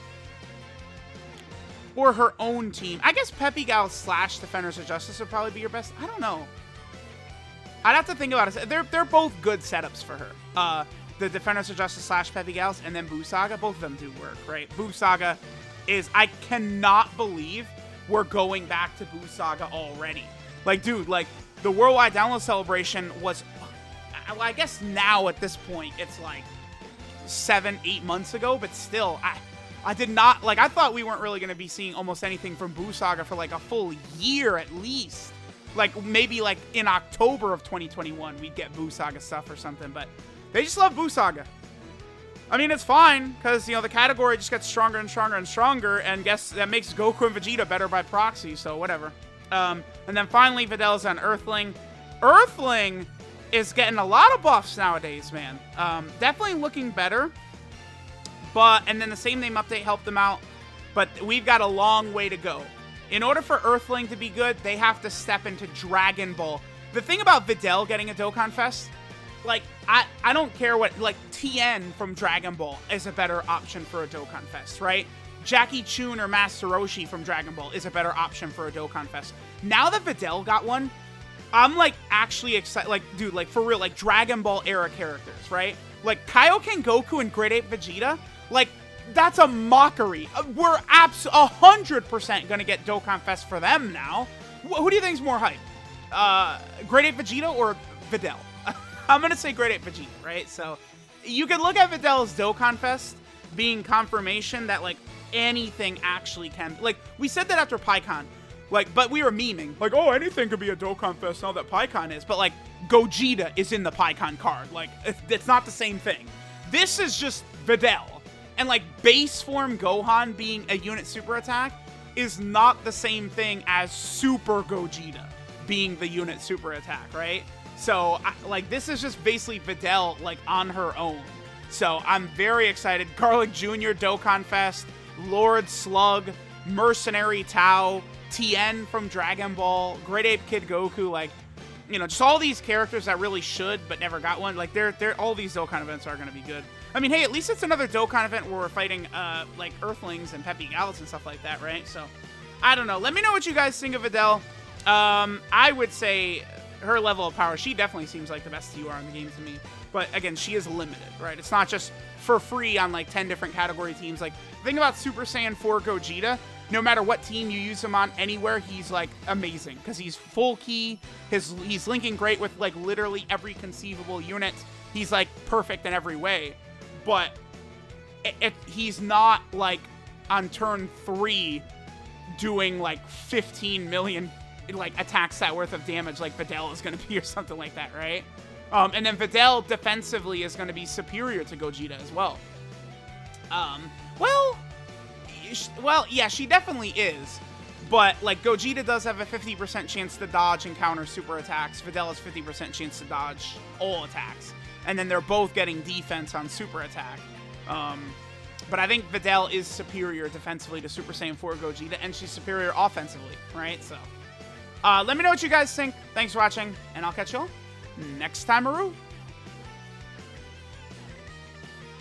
or her own team. I guess Peppy Gal / Defenders of Justice would probably be your best. I don't know. I'd have to think about it. They're both good setups for her. The Defenders of Justice / Peppy Gals, and then Buu Saga, both of them do work, right? Buu Saga is, I cannot believe we're going back to Buu Saga already. Like, dude, like, the worldwide download celebration was, well, I guess now at this point, it's like 7-8 months ago, but still, I did not, like, I thought we weren't really going to be seeing almost anything from Buu Saga for, like, a full year at least. Like, maybe, like, in October of 2021, we'd get Buu Saga stuff or something, but they just love Buu Saga. I mean, it's fine, because, you know, the category just gets stronger and stronger and stronger, and guess that makes Goku and Vegeta better by proxy, so whatever. And then finally, Videl's on Earthling. Earthling is getting a lot of buffs nowadays, man. Definitely looking better. But, and then the same name update helped them out. But we've got a long way to go. In order for Earthling to be good, they have to step into Dragon Ball. The thing about Videl getting a Dokkan Fest, like, I don't care what, like, Tien from Dragon Ball is a better option for a Dokkan Fest, right? Jackie Chun or Master Roshi from Dragon Ball is a better option for a Dokkan Fest. Now that Videl got one, I'm, like, actually excited. Like, dude, like, for real, like, Dragon Ball era characters, right? Like, Kaioken Goku and Great Ape Vegeta, like, that's a mockery. We're 100% gonna get Dokkan Fest for them now. Who do you think's more hype? Great Ape Vegeta or Videl? I'm gonna say Great Ape Vegeta, right? So, you can look at Videl's Dokkan Fest being confirmation that, like, anything actually can. Like, we said that after PyCon. Like, but we were memeing. Like, oh, anything could be a Dokkan Fest now that PyCon is. But, like, Gogeta is in the PyCon card. Like, it's not the same thing. This is just Videl. And, like, base form Gohan being a unit super attack is not the same thing as Super Gogeta being the unit super attack, right? So, like, this is just basically Videl, like, on her own. So, I'm very excited. Garlic Jr., Dokkan Fest, Lord Slug, Mercenary Tao, Tien from Dragon Ball, Great Ape Kid Goku, like, you know, just all these characters that really should but never got one. Like, all these Dokkan events are going to be good. I mean, hey, at least it's another Dokkan event where we're fighting, like, Earthlings and Peppy Gallets and stuff like that, right? So, I don't know. Let me know what you guys think of Videl. I would say her level of power, she definitely seems like the best TUR in the game to me. But, again, she is limited, right? It's not just for free on, like, 10 different category teams. Like, the thing about Super Saiyan 4 Gogeta, no matter what team you use him on anywhere, he's, like, amazing. Because he's full key, he's linking great with, like, literally every conceivable unit. He's, like, perfect in every way. But he's not, like, on turn 3 doing, like, 15 million, like, attack stat worth of damage like Videl is going to be or something like that, right? And then Videl defensively is going to be superior to Gogeta as well. Well, yeah, she definitely is. But, like, Gogeta does have a 50% chance to dodge and counter super attacks. Videl has 50% chance to dodge all attacks. And then they're both getting defense on super attack. But I think Videl is superior defensively to Super Saiyan 4 Gogeta, and she's superior offensively, right? So, let me know what you guys think. Thanks for watching, and I'll catch you all next time, Aru.